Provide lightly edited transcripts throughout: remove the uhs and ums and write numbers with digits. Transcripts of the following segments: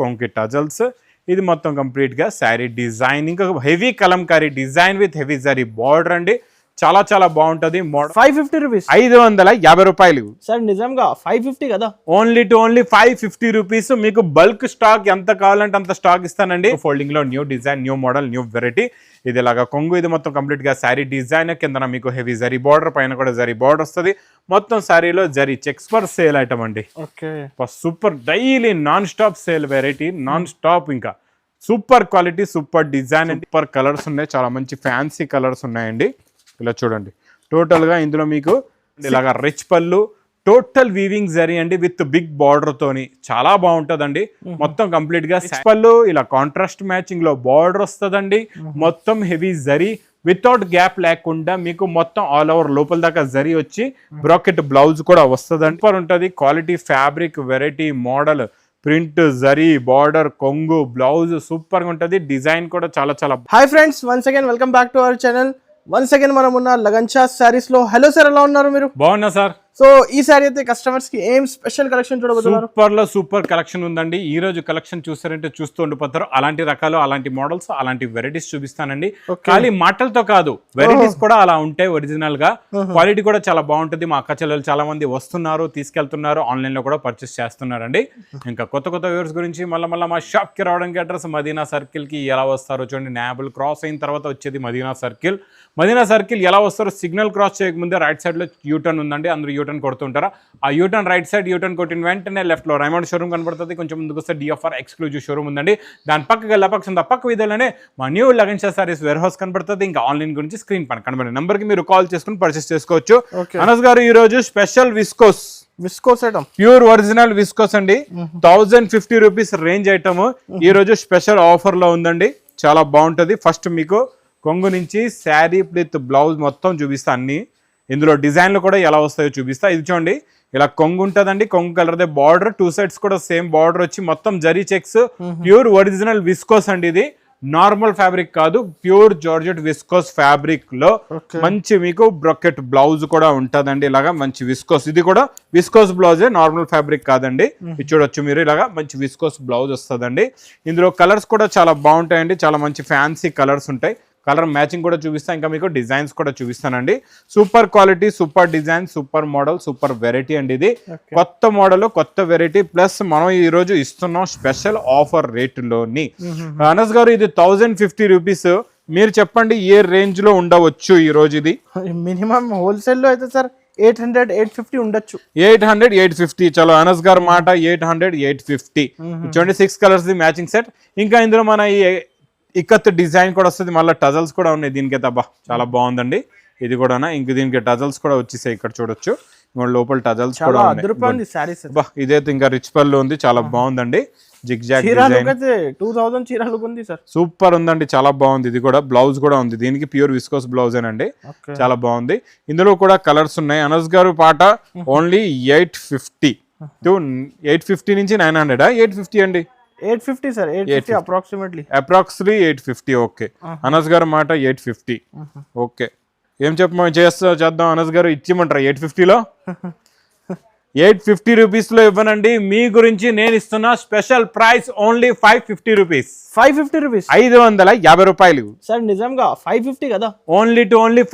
కొంకి tassels, ఇది మొత్తం కంప్లీట్గా శారీ డిజైన్, ఇంకా heavy Kalamkari design with heavy zari border అండి. చాలా చాలా బాగుంటది. 550 రూపీస్, 550 రూపాయలు సార్. నిజంగా 550 కదా, ఓన్లీ 550 రూపీస్. మీకు బల్క్ స్టాక్ ఎంత కావాలంటే అంత స్టాక్ ఇస్తానండి. ఫోల్డింగ్ లో new design, new model, new variety. ఇది ఇలాగా కొంగు, ఇది మొత్తం కంప్లీట్ గా శారీ డిజైన్, కింద మీకు హెవీ జరీ బార్డర్, పైన కూడా జరీ బార్డర్ వస్తుంది. మొత్తం శారీలో zari checks for sale item అండి. Super daily non stop sale variety, non stop. ఇంకా super quality, super design, super colours ఉన్నాయి. చాలా మంచి ఫ్యాన్సీ కలర్స్ ఉన్నాయండి. ఇలా చూడండి, టోటల్ గా ఇందులో మీకు ఇలాగా రిచ్ పళ్ళు, టోటల్ వీవింగ్ జరీ అండి విత్ బిగ్ బార్డర్ తోని చాలా బాగుంటదండి. మొత్తం కంప్లీట్ గా పళ్ళు ఇలా కాంట్రాస్ట్ మ్యాచింగ్ లో బార్డర్ వస్తుందండి. మొత్తం హెవీ జరీ వితౌట్ గ్యాప్ లేకుండా మీకు మొత్తం ఆల్ ఓవర్ లోపల దాకా జరీ వచ్చి బ్రాకెట్ బ్లౌజ్ కూడా వస్తుందండి. సూపర్ ఉంటది. Quality fabric, variety, model, print, zari, border, కొంగు, బ్లౌజ్ సూపర్ గా ఉంటది. డిజైన్ కూడా చాలా చాలా. Hi friends, once again welcome back to our channel. Once again మనం ఉన్న లగన్ షా సారీస్ లో. హలో సార్, ఎలా ఉన్నారు మీరు? బాగున్నా సార్. సో ఈ సారీ అయితే కస్టమర్స్ కి ఏం స్పెషల్ కలెక్షన్ చూడబోతున్నారు? సూపర్ లో సూపర్ కలెక్షన్ ఉందండి. ఈ రోజు కలెక్షన్ చూస్తారంటే చూస్తూ ఉండిపోతారు. అలాంటి రకాలు, అలాంటి మోడల్స్, అలాంటి వెరైటీస్ చూపిస్తానండి. ఖాళీ మాటలతో కాదు, వెరైటీస్ కూడా అలా ఉంటాయి. ఒరిజినల్ గా క్వాలిటీ కూడా చాలా బాగుంటుంది. మా అక్క చెల్లెలు చాలా మంది వస్తున్నారు, తీసుకెళ్తున్నారు, ఆన్లైన్ లో కూడా పర్చేస్ చేస్తున్నారండి. ఇంకా కొత్త కొత్త వ్యూవర్స్ గురించి మళ్ళీ మా షాప్ కి రావడానికి అడ్రస్ మదీనా సర్కిల్ కి ఎలా వస్తారో చూడండి. నాబుల్ క్రాస్ అయిన తర్వాత వచ్చేది మదీనా సర్కిల్. మదీనా సర్కిల్ ఎలా వస్తారో సిగ్నల్ క్రాస్ చేయకముందే రైట్ సైడ్ లో యూటర్న్ ఉందండి. అందరూ యూటర్న్ కొడుతుంటారా? ఆ యూటర్న్ రైట్ సైడ్ యూటర్న్ కొట్టిన వెంటనే లెఫ్ట్ లో రైమండ్ షోరూమ్ కనబడుతుంది. కొంచెం ముందుకు వస్తే డిఎఫ్ఆర్ ఎక్స్క్లూజివ్ షోరూమ్ ఉందండి. దాని పక్కకి వెళ్ళపక్షం పక్క వీధిలోనే మా new Lagan Shah saris warehouse కనబడుతుంది. ఇంకా ఆన్లైన్ గురించి స్క్రీన్ పైన కనబడే నెంబర్ కి మీరు కాల్ చేసుకుని పర్చేస్ చేసుకోవచ్చు. అనస్ గారు, ఈ రోజు special viscose item, pure original viscose అండి. 1050 రూపీస్ రేంజ్ ఐటమ్ ఈ రోజు స్పెషల్ ఆఫర్ లో ఉందండి. చాలా బాగుంటది. ఫస్ట్ మీకు కొంగు నుంచి శారీ విత్ బ్లౌజ్ మొత్తం చూపిస్తా. అన్ని ఇందులో డిజైన్లు కూడా ఎలా వస్తాయో చూపిస్తా. ఇది చూడండి, ఇలా కొంగు ఉంటుందండి. కొంగు colour they border, two sides కూడా సేమ్ బార్డర్ వచ్చి మొత్తం zari checks. Pure original viscose అండి. ఇది నార్మల్ ఫ్యాబ్రిక్ కాదు, ప్యూర్ జార్జెట్ విస్కోస్ ఫ్యాబ్రిక్ లో మంచి మీకు బ్రొకెట్ బ్లౌజ్ కూడా ఉంటదండి. ఇలాగా మంచి విస్కోస్, ఇది కూడా విస్కోస్ బ్లౌజే, నార్మల్ ఫ్యాబ్రిక్ కాదండి. ఇది చూడొచ్చు మీరు, ఇలాగా మంచి విస్కోస్ బ్లౌజ్ వస్తుందండి. ఇందులో కలర్స్ కూడా చాలా బాగుంటాయండి. చాలా మంచి ఫ్యాన్సీ కలర్స్ ఉంటాయి. కలర్ మ్యాచింగ్ కూడా చూపిస్తాను. ఇంకా మీకు డిజైన్స్ కూడా చూపిస్తానండి. Super quality, super design, super model, super variety అండి. ఇది కొత్త మోడల్, కొత్త వెరైటీ, ప్లస్ మనం ఈ రోజు ఇస్తున్నాం స్పెషల్ ఆఫర్ రేటులోని. అనస్ గారు, ఇది 1050 రూపీస్. మీరు చెప్పండి ఏ రేంజ్ లో ఉండవచ్చు ఈ రోజు? ఇది మినిమం హోల్సేల్ లో అయితే సార్ 800, 850 ఉండొచ్చు. 800, 850. చలో అనస్ గారు మాట 800, 850. చూడండి, 6 కలర్స్ ది మ్యాచింగ్ సెట్. ఇంకా ఇందులో మన ఈ ఇక్కత్ డిజైన్ కూడా వస్తుంది. మళ్ళీ టజల్స్ కూడా ఉన్నాయి దీనికైతే. అబ్బా చాలా బాగుందండి. ఇది కూడా ఇంక దీనికి టజల్స్ కూడా వచ్చేసాయి. ఇక్కడ చూడొచ్చు, లోపల టజల్స్ కూడా ఉన్నాయి. ఇదైతే ఇంకా రిచ్ పళ్ళు ఉంది, చాలా బాగుందండి. జిగ్జాగ్ డిజైన్, 2000 చీరలు ఉంది సార్. సూపర్ ఉందండి, చాలా బాగుంది. ఇది కూడా బ్లౌజ్ కూడా ఉంది దీనికి, ప్యూర్ విస్కోస్ బ్లౌజ్ ఏనండి. చాలా బాగుంది. ఇందులో కూడా కలర్స్ ఉన్నాయి. అనస్ గారు పాట ఓన్లీ 850 to 850 నుంచి 900. 850 అండి. 850 సార్, 850 అప్రాక్సిమేట్లీ 850. ఓకే, అనస్ గారు మాట 850. ఓకే, ఏం చేద్దాం అనస్ గారు, ఇచ్చిమంటారా 850లో? 850 రూపీస్ లో ఇవ్వనండి. మీ గురించి నేను ఇస్తున్న special price only 550 rupees. 550 rupees, 550 రూపాయలు సార్. నిజంగా 550 కదా, ఓన్లీ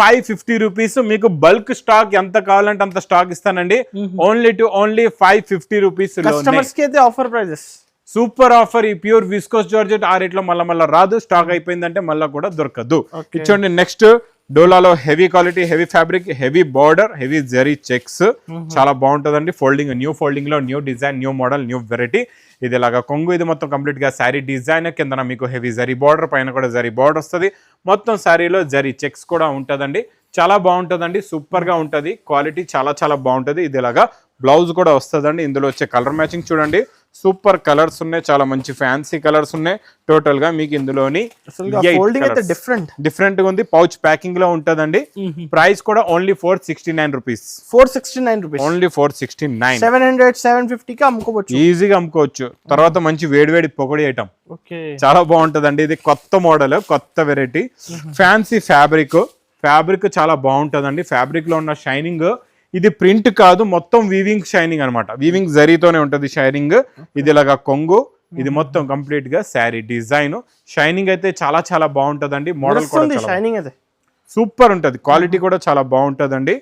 550 రూపీస్. మీకు బల్క్ స్టాక్ ఎంత కావాలంటే అంత స్టాక్ ఇస్తానండి. Only 550 rupees. కస్టమర్స్ కి అయితే ఆఫర్ ప్రైజెస్, సూపర్ ఆఫర్. ఈ ప్యూర్ విస్కోస్ జార్జెట్ ఆ రేట్ లో మళ్ళీ రాదు. స్టాక్ అయిపోయిందంటే మళ్ళీ కూడా దొరకదు. ఇచ్చండి నెక్స్ట్ డోలాలో heavy quality, heavy fabric, heavy border, heavy zari checks. చాలా బాగుంటుందండి. ఫోల్డింగ్, న్యూ ఫోల్డింగ్ లో new design, new model, new variety. ఇది ఇలాగా కొంగు, ఇది మొత్తం కంప్లీట్ గా శారీ డిజైన్, కింద మీకు హెవీ జరీ బార్డర్, పైన కూడా జరీ బార్డర్ వస్తుంది. మొత్తం శారీలో జరీ చెక్స్ కూడా ఉంటుందండి. చాలా బాగుంటుందండి, సూపర్ గా ఉంటుంది. క్వాలిటీ చాలా చాలా బాగుంటుంది. ఇది ఇలాగా బ్లౌజ్ కూడా వస్తుందండి. ఇందులో వచ్చే కలర్ మ్యాచింగ్ చూడండి, సూపర్ కలర్స్ ఉన్నాయి. చాలా మంచి ఫ్యాన్సీ కలర్స్ ఉన్నాయి. టోటల్ గా మీకు ఇందులోని డిఫరెంట్ గా ఉంది. పౌచ్ ప్యాకింగ్ లో ఉంటదండి. ప్రైస్ కూడా ఓన్లీ 469 రూపీస్. 469 rupees, only 469. 700, 750 కి అమ్ముకోవచ్చు, ఈజీగా అమ్ముకోవచ్చు. తర్వాత మంచి వేడివేడి పొగడి ఐటమ్, చాలా బాగుంటదండి. ఇది కొత్త మోడల్, కొత్త వెరైటీ, ఫ్యాన్సీ ఫ్యాబ్రిక్ చాలా బాగుంటదండి. ఫ్యాబ్రిక్ లో ఉన్న షైనింగ్, ఇది ప్రింట్ కాదు, మొత్తం వీవింగ్ షైనింగ్ అనమాట. వీవింగ్ జరీతోనే ఉంటది షైనింగ్. ఇది ఇలాగా కొంగు, ఇది మొత్తం కంప్లీట్ గా శారీ డిజైన్ షైనింగ్ అయితే చాలా చాలా బాగుంటదండి. మోడల్ కూడా షైనింగ్ అయితే సూపర్ ఉంటది. క్వాలిటీ కూడా చాలా బాగుంటదండి.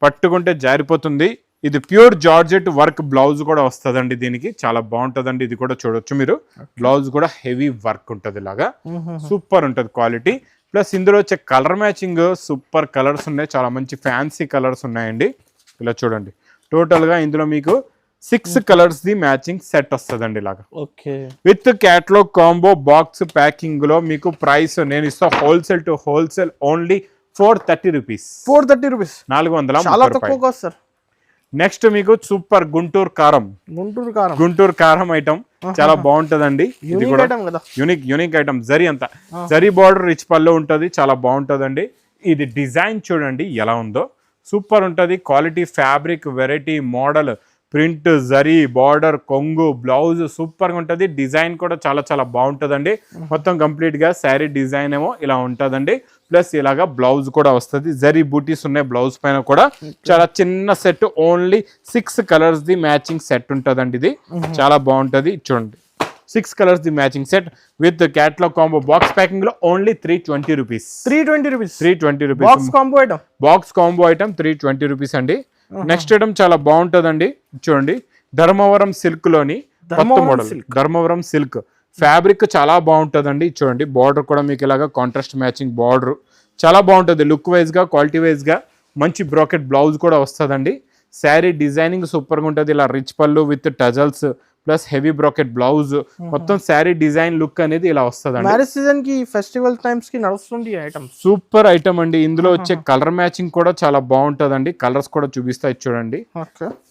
పట్టుకుంటే జారిపోతుంది. ఇది ప్యూర్ జార్జెట్ వర్క్ బ్లౌజ్ కూడా వస్తుందండి. దీనికి చాలా బాగుంటదండి. ఇది కూడా చూడొచ్చు మీరు. బ్లౌజ్ కూడా హెవీ వర్క్ ఉంటది. ఇలాగా సూపర్ ఉంటది క్వాలిటీ. ప్లస్ ఇందులో వచ్చే కలర్ మ్యాచింగ్ సూపర్ కలర్స్ ఉన్నాయి. చాలా మంచి ఫ్యాన్సీ కలర్స్ ఉన్నాయండి. ఇలా చూడండి. టోటల్ గా ఇందులో మీకు 6 కలర్స్ ది మ్యాచింగ్ సెట్ వస్తుందండి. ఇలాగా with catalogue combo box packing లో మీకు ప్రైస్ నేను ఇస్తా wholesale to wholesale only 430 rupees. 430. Next మీకు సూపర్ గుంటూరు కారం ఐటమ్ చాలా బాగుంటదండి. ఇది కూడా యూనిక్ ఐటమ్. జరీ అంతా జరీ బార్డర్ రిచ్ పళ్ళు ఉంటది. చాలా బాగుంటదండి. ఇది డిజైన్ చూడండి ఎలా ఉందో. సూపర్ ఉంటది. Quality fabric variety model print zari border కొంగు బ్లౌజ్ సూపర్ గా ఉంటది. డిజైన్ కూడా చాలా చాలా బాగుంటదండి. మొత్తం కంప్లీట్ గా శారీ డిజైన్ ఏమో ఇలా ఉంటదండి. ప్లస్ ఇలాగా బ్లౌజ్ కూడా వస్తుంది. జరీ బూటీస్ ఉన్నాయి బ్లౌజ్ పైన కూడా. చాలా చిన్న set only 6 colours the matching set ఉంటదండి. ఇది చాలా బాగుంటది. చూడండి 6 colours the matching set with catalogue combo box packing లో only 320 rupees. 320 rupees box combo item 320 rupees అండి. నెక్స్ట్ ఐటమ్ చాలా బాగుంటదండి. చూడండి ధర్మవరం సిల్క్ లోని కొత్త మోడల్. ధర్మవరం సిల్క్ ఫ్యాబ్రిక్ చాలా బాగుంటదండి. చూడండి బార్డర్ కూడా మీకు ఇలాగా కాంట్రాస్ట్ మ్యాచింగ్ బార్డర్ చాలా బాగుంటది. లుక్ వైజ్ గా క్వాలిటీ వైజ్ గా మంచి బ్రోకెట్ బ్లౌజ్ కూడా వస్తుందండి. శారీ డిజైనింగ్ సూపర్ గా ఉంటది. ఇలా రిచ్ పళ్ళు with tassels plus heavy brocade blouse మొత్తం శారీ డిజైన్ లుక్ అనేది ఇలా వస్తుంది. మ్యారేజ్ సీజన్ కి ఫెస్టివల్ టైమ్స్ కి నడుస్తుంది ఐటమ్. సూపర్ ఐటమ్ అండి. ఇందులో వచ్చే కలర్ మ్యాచింగ్ కూడా చాలా బాగుంటదండి. కలర్స్ కూడా చూపిస్తాయి చూడండి.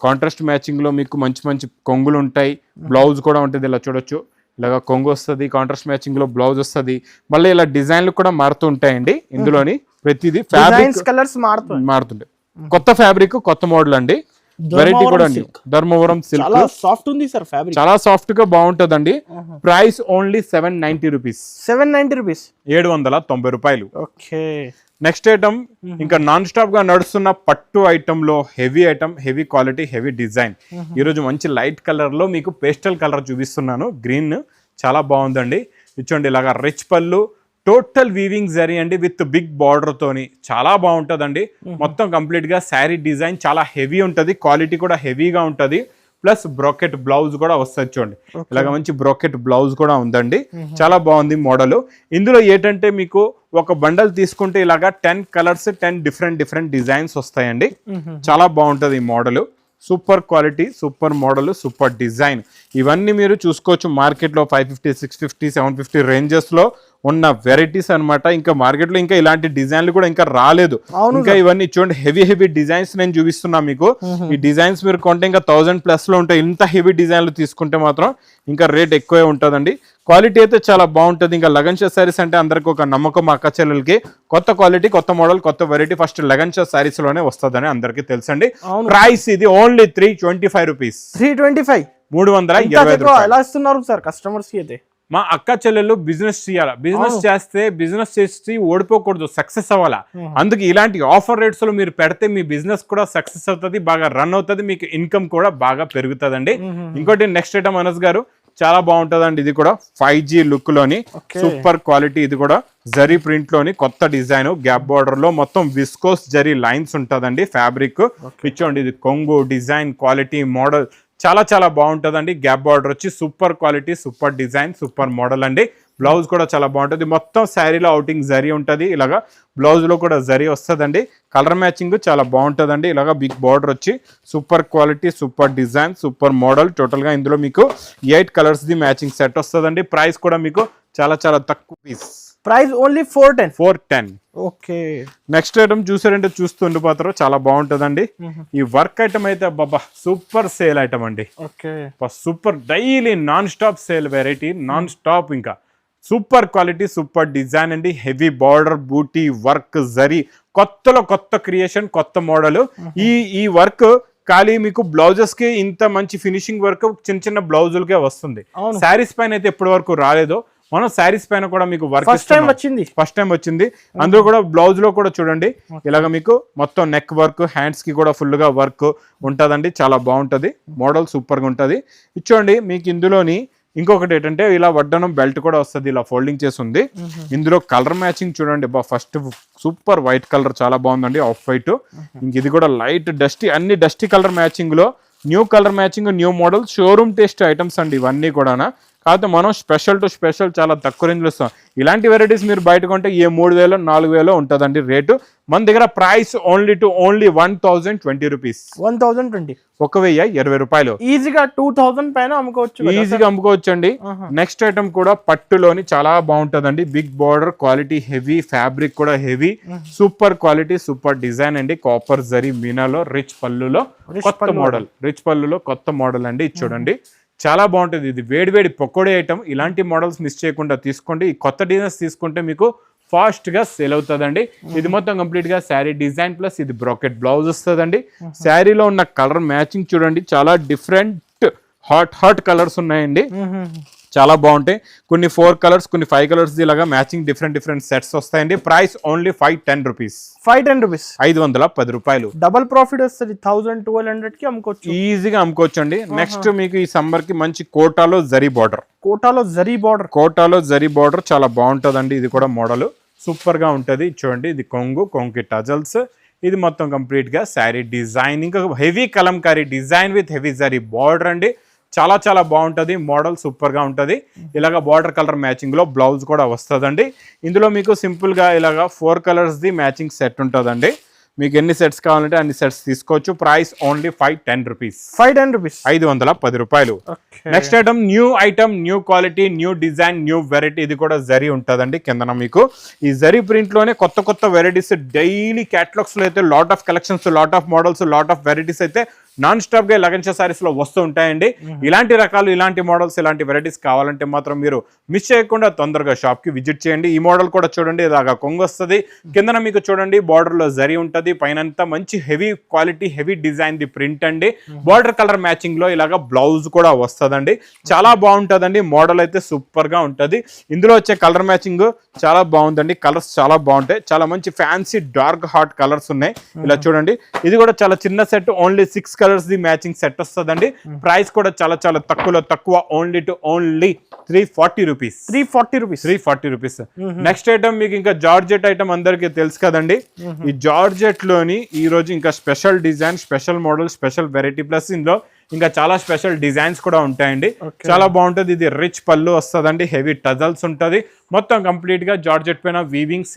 కాంట్రాస్ట్ మ్యాచింగ్ లో మీకు మంచి మంచి కొంగులు ఉంటాయి. బ్లౌజ్ కూడా ఉంటుంది. ఇలా చూడొచ్చు. ఇలాగా కొంగు వస్తుంది. కాంట్రాస్ట్ మ్యాచింగ్ లో బ్లౌజ్ వస్తుంది. మళ్ళీ ఇలా డిజైన్లు కూడా మారుతూ ఉంటాయండి. ఇందులోని ప్రతిదీ ఫ్యాబ్రిక్ కలర్స్ మారుతుంటాయి. కొత్త ఫ్యాబ్రిక్ కొత్త మోడల్ అండి. వెరైటీ కూడా ధర్మవరం సిల్క్ చాలా సాఫ్ట్ ఉంది సార్. ఫ్యాబ్రిక్ చాలా సాఫ్ట్ గా బాగుంటదండి. Price only 790 rupees. 790 రూపాయలు. నెక్స్ట్ ఐటమ్ ఇంకా నాన్ స్టాప్ గా నడుస్తున్న పట్టు ఐటమ్ లో heavy item, heavy quality, heavy design. ఈ రోజు మంచి లైట్ కలర్ లో మీకు పేస్టల్ కలర్ చూపిస్తున్నాను. గ్రీన్ చాలా బాగుందండి. ఇచ్చోండి ఇలాగా రిచ్ పళ్ళు టోటల్ వీవింగ్ జరీ అండి విత్ బిగ్ బార్డర్ తోని చాలా బాగుంటదండి. మొత్తం కంప్లీట్ గా శారీ డిజైన్ చాలా హెవీ ఉంటది. క్వాలిటీ కూడా హెవీగా ఉంటది. ప్లస్ బ్రోకెట్ బ్లౌజ్ కూడా వస్తుంది. చూడండి ఇలాగ మంచి బ్రోకెట్ బ్లౌజ్ కూడా ఉందండి. చాలా బాగుంది మోడల్. ఇందులో ఏంటంటే మీకు ఒక బండల్ తీసుకుంటే ఇలాగా 10 కలర్స్ 10 డిఫరెంట్ డిజైన్స్ వస్తాయండి. చాలా బాగుంటది ఈ model. Super quality, super model, super design. ఇవన్నీ మీరు చూసుకోవచ్చు మార్కెట్లో 550, 650, 750 రేంజెస్ లో ఉన్న వెరైటీస్ అనమాట. ఇంకా మార్కెట్లో ఇంకా ఇలాంటి డిజైన్లు కూడా ఇంకా రాలేదు. ఇంకా ఇవన్నీ చూడండి హెవీ డిజైన్స్ నేను చూపిస్తున్నా మీకు. ఈ డిజైన్స్ మీరు కొంటే ఇంకా 1000+ లో ఉంటాయి. ఇంత హెవీ డిజైన్లు తీసుకుంటే మాత్రం ఇంకా రేట్ ఎక్కువే ఉంటుందండి. క్వాలిటీ అయితే చాలా బాగుంటుంది. ఇంకా లగన్ షా శారీస్ అంటే అందరికి ఒక నమ్మకం. అక్క చెల్లెలకి కొత్త క్వాలిటీ, కొత్త మోడల్, కొత్త వెరైటీ ఫస్ట్ లగన్ షా శారీస్ లోనే వస్తుందని అందరికి తెలుసండి. ప్రైస్ ఇది ఓన్లీ 325 రూపీస్. 320 ఎలా ఇస్తున్నారు సార్ కస్టమర్స్ కి అయితే? మా అక్క చెల్లెళ్ళు బిజినెస్ చేయాలా, బిజినెస్ చేస్తే బిజినెస్ చేసి ఓడిపోకూడదు, సక్సెస్ అవ్వాలా. అందుకే ఇలాంటి ఆఫర్ రేట్స్ లో మీరు పెడితే మీ బిజినెస్ కూడా సక్సెస్ అవుతుంది, బాగా రన్ అవుతుంది, మీకు ఇన్కమ్ కూడా బాగా పెరుగుతుందండి. ఇంకోటి నెక్స్ట్ ఐటమ్ అనస్ గారు చాలా బాగుంటదండి. ఇది కూడా 5G లుక్ లోని సూపర్ క్వాలిటీ. ఇది కూడా జరీ ప్రింట్ లోని కొత్త డిజైన్. గ్యాప్ బార్డర్ లో మొత్తం విస్కోస్ జరీ లైన్స్ ఉంటదండి. ఫ్యాబ్రిక్ ఇచ్చోండి. ఇది కొంగు డిజైన్ క్వాలిటీ మోడల్ చాలా చాలా బాగుంటుందండి. గ్యాప్ బార్డర్ వచ్చి super quality, super design, super model అండి. బ్లౌజ్ కూడా చాలా బాగుంటుంది. మొత్తం శారీలో అవుటింగ్ జరీ ఉంటుంది. ఇలాగా బ్లౌజ్ లో కూడా జరీ వస్తుందండి. కలర్ మ్యాచింగ్ చాలా బాగుంటుందండి. ఇలాగా బిగ్ బార్డర్ వచ్చి super quality, super design, super model. Total గా ఇందులో మీకు 8 కలర్స్ ది మ్యాచింగ్ సెట్ వస్తుందండి. ప్రైస్ కూడా మీకు చాలా చాలా తక్కువ piece. Price only 410. Okay. Next item చూసారంటే చూస్తూ ఉండిపోతారు. చాలా బాగుంటదండి. ఈ వర్క్ ఐటమ్ అయితే బాబా సూపర్ సేల్ ఐటమ్ అండి. Super daily non stop sale variety, non stop. ఇంకా సూపర్ క్వాలిటీ, సూపర్ డిజైన్ అండి. హెవీ బార్డర్ బూటీ వర్క్ జరీ కొత్తలో కొత్త క్రియేషన్, కొత్త మోడల్. ఈ వర్క్ ఖాళీ మీకు బ్లౌజెస్ కి ఇంత మంచి ఫినిషింగ్ వర్క్ చిన్న చిన్న బ్లౌజులకే వస్తుంది. శారీస్ పైన అయితే ఇప్పటి వరకు రాలేదు. మనం శారీస్ పైన కూడా మీకు వర్క్ ఫస్ట్ టైం వచ్చింది. అందులో కూడా బ్లౌజ్ లో కూడా చూడండి ఇలాగ మీకు మొత్తం నెక్ వర్క్, హ్యాండ్స్ కి కూడా ఫుల్ గా వర్క్ ఉంటదండి. చాలా బాగుంటది. మోడల్ సూపర్ గా ఉంటది. ఇచ్చోండి మీకు ఇందులోని ఇంకొకటి ఏంటంటే ఇలా వడ్డనం బెల్ట్ కూడా వస్తుంది, ఇలా ఫోల్డింగ్ చేసి ఉంది. ఇందులో కలర్ మ్యాచింగ్ చూడండి ఫస్ట్ సూపర్ వైట్ కలర్ చాలా బాగుందండి, ఆఫ్ వైట్. ఇంక ఇది కూడా లైట్ డస్టీ, అన్ని డస్టీ కలర్ మ్యాచింగ్ లో new colour matching, new model, showroom taste items అండి ఇవన్నీ కూడా. కాకపోతే మనం స్పెషల్ టు స్పెషల్ చాలా తక్కువ రేంజ్లో ఇస్తాం. ఇలాంటి వెరైటీస్ మీరు బయట కొంటే ఏ 3,000 4,000 ఉంటుందండి రేటు. మన దగ్గర ప్రైస్ ఓన్లీ 1,020 రూపీస్. 1,020, 1,020 రూపాయలు. ఈజీగా 2,000 పైన అమ్ముకోవచ్చు, ఈజీగా అమ్ముకోవచ్చు అండి. నెక్స్ట్ ఐటమ్ కూడా పట్టులోని చాలా బాగుంటుందండి, big border quality, heavy fabric కూడా heavy, super quality, super design అండి. కాపర్ జరీ మీనాలో రిచ్ పళ్ళులో కొత్త మోడల్, రిచ్ పళ్ళులో కొత్త మోడల్ అండి. ఇది చూడండి చాలా బాగుంటుంది. ఇది వేడివేడి పకోడీ ఐటమ్. ఇలాంటి మోడల్స్ మిస్ చేయకుండా తీసుకోండి. ఈ కొత్త డిజైన్స్ తీసుకుంటే మీకు ఫాస్ట్ గా సేల్ అవుతుందండి. ఇది మొత్తం కంప్లీట్ గా శారీ డిజైన్ ప్లస్ ఇది బ్రాకెట్ బ్లౌజ్ వస్తుందండి. శారీలో ఉన్న కలర్ మ్యాచింగ్ చూడండి, చాలా డిఫరెంట్ హాట్ కలర్స్ ఉన్నాయండి, చాలా బాగుంటాయి. కొన్ని 4 కలర్స్, కొన్ని 5 కలర్స్ ఇలాగా మ్యాచింగ్ డిఫరెంట్ సెట్స్ వస్తాయండి. Price only 510 rupees. 510 రూపీస్, 510 రూపాయలు. డబల్ ప్రాఫిట్ వస్తుంది. 1,200 కి అమ్ముకోవచ్చు, ఈజీగా అమ్ముకోవచ్చు అండి. నెక్స్ట్ మీకు ఈ సమ్మర్ కి మంచి కోటాలో జరీ బార్డర్, కోటాలో జరీ బార్డర్ చాలా బాగుంటుందండి. ఇది కూడా మోడల్ సూపర్ గా ఉంటది. చూడండి ఇది కొంగుకి టజల్స్. ఇది మొత్తం కంప్లీట్ గా శారీ డిజైన్, ఇంకా heavy Kalamkari design with heavy zari border అండి. చాలా చాలా బాగుంటుంది మోడల్, సూపర్ గా ఉంటుంది. ఇలాగ బార్డర్ కలర్ మ్యాచింగ్ లో బ్లౌజ్ కూడా వస్తుందండి. ఇందులో మీకు సింపుల్ గా ఇలాగా 4 కలర్స్ ది మ్యాచింగ్ సెట్ ఉంటుందండి. మీకు ఎన్ని సెట్స్ కావాలంటే అన్ని సెట్స్ తీసుకోవచ్చు. Price only 510 rupees. 510 రూపాయలు. Next item new quality, new design, new variety. ఇది కూడా జరీ ఉంటుందండి కిందన. మీకు ఈ జరీ ప్రింట్ లోనే కొత్త వెరైటీస్ డైలీ క్యాటలాగ్స్ లో అయితే lot of collections, lot of models, lot of varieties అయితే నాన్ స్టాప్ గా లగన్షా సారీస్ లో వస్తూ ఉంటాయండి. ఇలాంటి రకాలు, ఇలాంటి మోడల్స్, ఇలాంటి వెరైటీస్ కావాలంటే మాత్రం మీరు మిస్ చేయకుండా తొందరగా షాప్ కి విజిట్ చేయండి. ఈ మోడల్ కూడా చూడండి, ఇలాగా కొంగు వస్తుంది, కిందన మీకు చూడండి బార్డర్ లో జరీ ఉంటది, పైన మంచి heavy quality, heavy design the print అండి. బార్డర్ కలర్ మ్యాచింగ్ లో ఇలాగా బ్లౌజ్ కూడా వస్తుందండి. చాలా బాగుంటదండి మోడల్ అయితే, సూపర్ గా ఉంటది. ఇందులో వచ్చే కలర్ మ్యాచింగ్ చాలా బాగుందండి, కలర్స్ చాలా బాగుంటాయి. చాలా మంచి ఫ్యాన్సీ డార్క్ హాట్ కలర్స్ ఉన్నాయి. ఇలా చూడండి, ఇది కూడా చాలా చిన్న set, only 6 colours the matching set వస్తుందండి. ప్రైస్ కూడా చాలా చాలా తక్కువ, only 340 rupees. 340 rupees. Next item మీకు ఇంకా జార్జెట్ ఐటమ్ అందరికి తెలుసు కదండి. ఈ జార్జెట్ లోని ఈ రోజు ఇంకా special design, special model, special variety plus ఇందులో ఇంకా చాలా స్పెషల్ డిజైన్స్ కూడా ఉంటాయండి. చాలా బాగుంటుంది. ఇది రిచ్ పళ్ళు వస్తుందండి, హెవీ టజల్స్ ఉంటుంది. మొత్తం కంప్లీట్ గా జార్జెట్ పైన వీవింగ్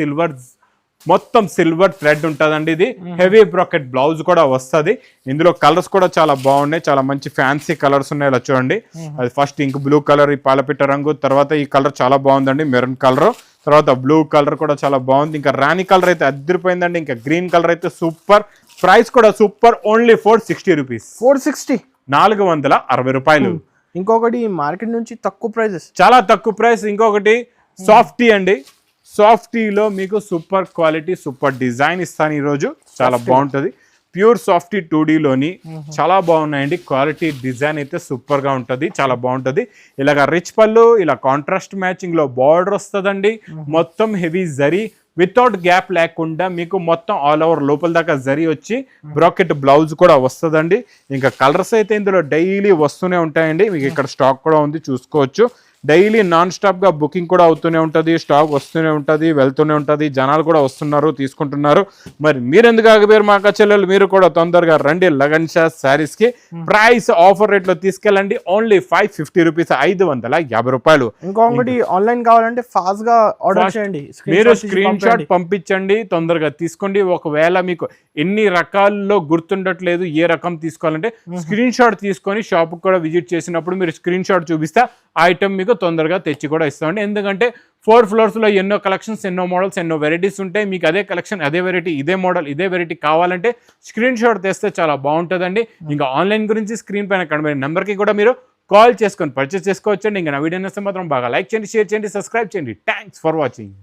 మొత్తం సిల్వర్ థ్రెడ్ ఉంటుందండి. ఇది హెవీ బ్రాకెట్ బ్లౌజ్ కూడా వస్తుంది. ఇందులో కలర్స్ కూడా చాలా బాగున్నాయి, చాలా మంచి ఫ్యాన్సీ కలర్స్ ఉన్నాయి. ఇలా చూడండి, అది ఫస్ట్ ఇంక్ బ్లూ కలర్, ఈ పాలపిట్ట రంగు, తర్వాత ఈ కలర్ చాలా బాగుందండి, మెరూన్ కలర్, తర్వాత బ్లూ కలర్ కూడా చాలా బాగుంది. ఇంకా రాణి కలర్ అయితే అదిరిపోయిందండి. ఇంకా గ్రీన్ కలర్ అయితే సూపర్. ప్రైస్ కూడా సూపర్, ఓన్లీ 460 రూపీస్. 460 రూపాయలు. ఇంకొకటి మార్కెట్ నుంచి తక్కువ ప్రైజెస్, చాలా తక్కువ ప్రైస్. ఇంకొకటి సాఫ్టీ అండి. సాఫ్టీలో మీకు సూపర్ క్వాలిటీ, సూపర్ డిజైన్ ఇస్తాను ఈరోజు. చాలా బాగుంటుంది. ప్యూర్ సాఫ్టీ 2Dలోని చాలా బాగున్నాయండి. క్వాలిటీ డిజైన్ అయితే సూపర్ గా ఉంటుంది, చాలా బాగుంటుంది. ఇలాగ రిచ్ పళ్ళు, ఇలా కాంట్రాస్ట్ మ్యాచింగ్ లో బార్డర్ వస్తుందండి. మొత్తం హెవీ జరీ వితౌట్ గ్యాప్ లేకుండా మీకు మొత్తం ఆల్ ఓవర్ లోపల దాకా జరీ వచ్చి బ్రాకెట్ బ్లౌజ్ కూడా వస్తుందండి. ఇంకా కలర్స్ అయితే ఇందులో డైలీ వస్తూనే ఉంటాయండి. మీకు ఇక్కడ స్టాక్ కూడా ఉంది, చూసుకోవచ్చు. డైలీ నాన్ స్టాప్ గా బుకింగ్ కూడా అవుతూనే ఉంటుంది, స్టాక్ వస్తూనే ఉంటుంది, వెళ్తూనే ఉంటుంది. జనాలు కూడా వస్తున్నారు, తీసుకుంటున్నారు. మరి మీరు ఎందుకు ఆగిపోయారు మా చెల్లెలు? మీరు కూడా తొందరగా రండి లగన్షా శారీస్ కి. ప్రైస్ ఆఫర్ రేట్ లో తీసుకెళ్ళండి, ఓన్లీ 550 రూపీస్. 550 రూపాయలు. ఇంకొకటి ఆన్లైన్ కావాలంటే ఫాస్ట్ గా ఆర్డర్ చేయండి, మీరు స్క్రీన్ షాట్ పంపించండి, తొందరగా తీసుకోండి. ఒకవేళ మీకు ఎన్ని రకాల్లో గుర్తుండట్లేదు ఏ రకం తీసుకోవాలంటే స్క్రీన్ షాట్ తీసుకొని షాప్ కూడా విజిట్ చేసినప్పుడు మీరు స్క్రీన్ షాట్ చూపిస్తే ఆ ఐటమ్ మీకు తొందరగా తెచ్చి కూడా ఇస్తామండి. ఎందుకంటే 4 floors లో ఎన్నో కలెక్షన్స్, ఎన్నో మోడల్స్, ఎన్నో వెరైటీస్ ఉంటాయి. మీకు అదే కలెక్షన్, అదే వెరైటీ, ఇదే మోడల్, ఇదే వెరైటీ కావాలంటే స్క్రీన్ షాట్ తెస్తే చాలా బాగుంటుందండి. ఇంకా ఆన్లైన్ గురించి స్క్రీన్ పైన కనబడే నెంబర్కి కూడా మీరు కాల్ చేసుకొని పర్చేస్ చేసుకోవచ్చండి. ఇంకా నా వీడియో నచ్చితే మాత్రం బాగా లైక్ చేయండి, షేర్ చేయండి, సబ్స్క్రైబ్ చేయండి. Thanks for watching.